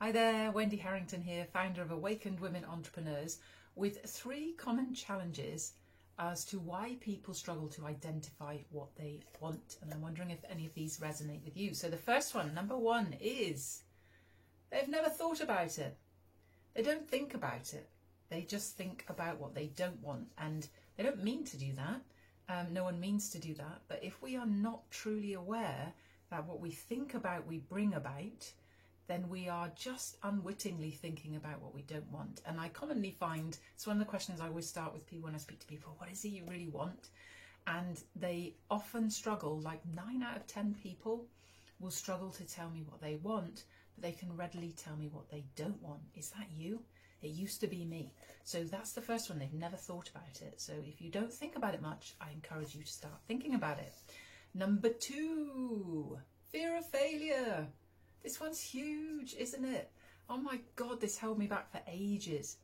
Hi there, Wendy Harrington here, founder of Awakened Women Entrepreneurs, with 3 common challenges as to why people struggle to identify what they want. And I'm wondering if any of these resonate with you. So the first one, number 1, is they've never thought about it. They don't think about it. They just think about what they don't want. And they don't mean to do that. No one means to do that. But if we are not truly aware that what we think about, we bring about, then we are just unwittingly thinking about what we don't want. And I commonly find, it's one of the questions I always start with people when I speak to people, what is it you really want? And they often struggle, like 9 out of 10 people will struggle to tell me what they want, but they can readily tell me what they don't want. Is that you? It used to be me. So that's the first one, they've never thought about it. So if you don't think about it much, I encourage you to start thinking about it. Number 2, fear of failure. This one's huge, isn't it? Oh my God, this held me back for ages.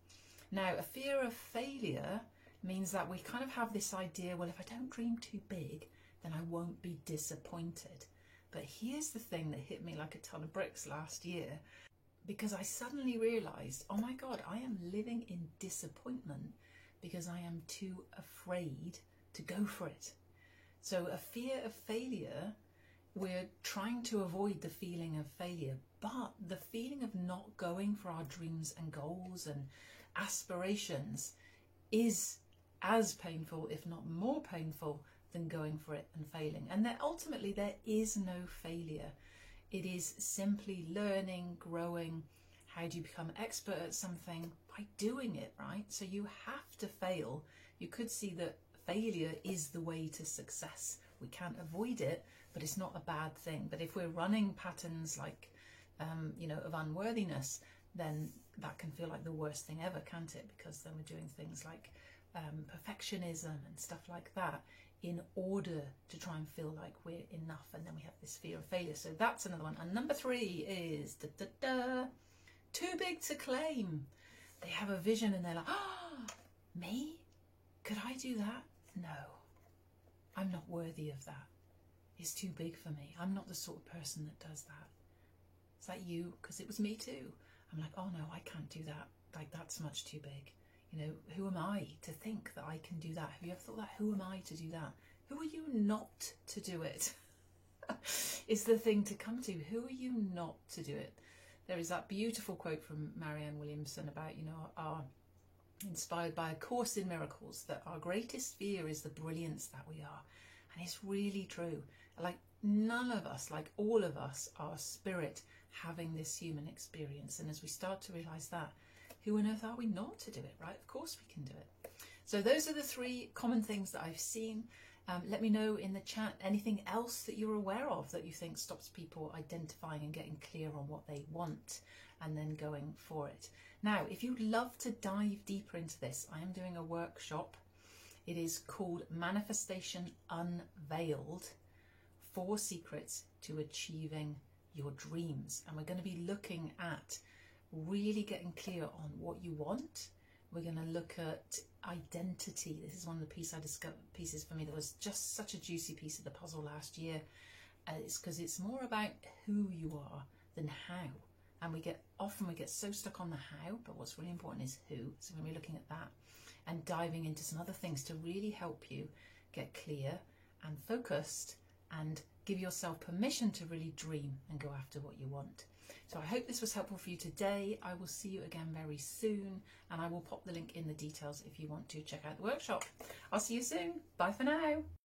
Now, a fear of failure means that we kind of have this idea, well, if I don't dream too big, then I won't be disappointed. But here's the thing that hit me like a ton of bricks last year, because I suddenly realized, oh my God, I am living in disappointment because I am too afraid to go for it. So a fear of failure, we're trying to avoid the feeling of failure, but the feeling of not going for our dreams and goals and aspirations is as painful, if not more painful, than going for it and failing. And that ultimately there is no failure. It is simply learning, growing. How do you become expert at something? By doing it, right? So you have to fail. You could see that failure is the way to success. We can't avoid it, but it's not a bad thing. But if we're running patterns like, of unworthiness, then that can feel like the worst thing ever, can't it? Because then we're doing things like perfectionism and stuff like that in order to try and feel like we're enough. And then we have this fear of failure. So that's another one. And number 3 is too big to claim. They have a vision and they're like, me? Could I do that? No, I'm not worthy of that. It's too big for me. I'm not the sort of person that does that. Is that you? Because it was me too. I'm like, oh no, I can't do that. Like, that's much too big. Who am I to think that I can do that? Have you ever thought that? Who am I to do that? Who are you not to do it? Is the thing to come to. Who are you not to do it? There is that beautiful quote from Marianne Williamson about, our inspired by A Course in Miracles, that our greatest fear is the brilliance that we are. And it's really true. Like, none of us, like all of us, are spirit having this human experience. And as we start to realize that, who on earth are we not to do it, right? Of course we can do it. So those are the 3 common things that I've seen. Let me know in the chat anything else that you're aware of that you think stops people identifying and getting clear on what they want and then going for it. Now, if you'd love to dive deeper into this, I am doing a workshop. It is called Manifestation Unveiled: 4 Secrets to Achieving Your Dreams. And we're going to be looking at really getting clear on what you want. We're going to look at identity. This is one of the pieces for me that was just such a juicy piece of the puzzle last year. It's because it's more about who you are than how. And we get so stuck on the how, but what's really important is who. So we're going to be looking at that and diving into some other things to really help you get clear and focused and give yourself permission to really dream and go after what you want. So I hope this was helpful for you today. I will see you again very soon, and I will pop the link in the details if you want to check out the workshop. I'll see you soon. Bye for now.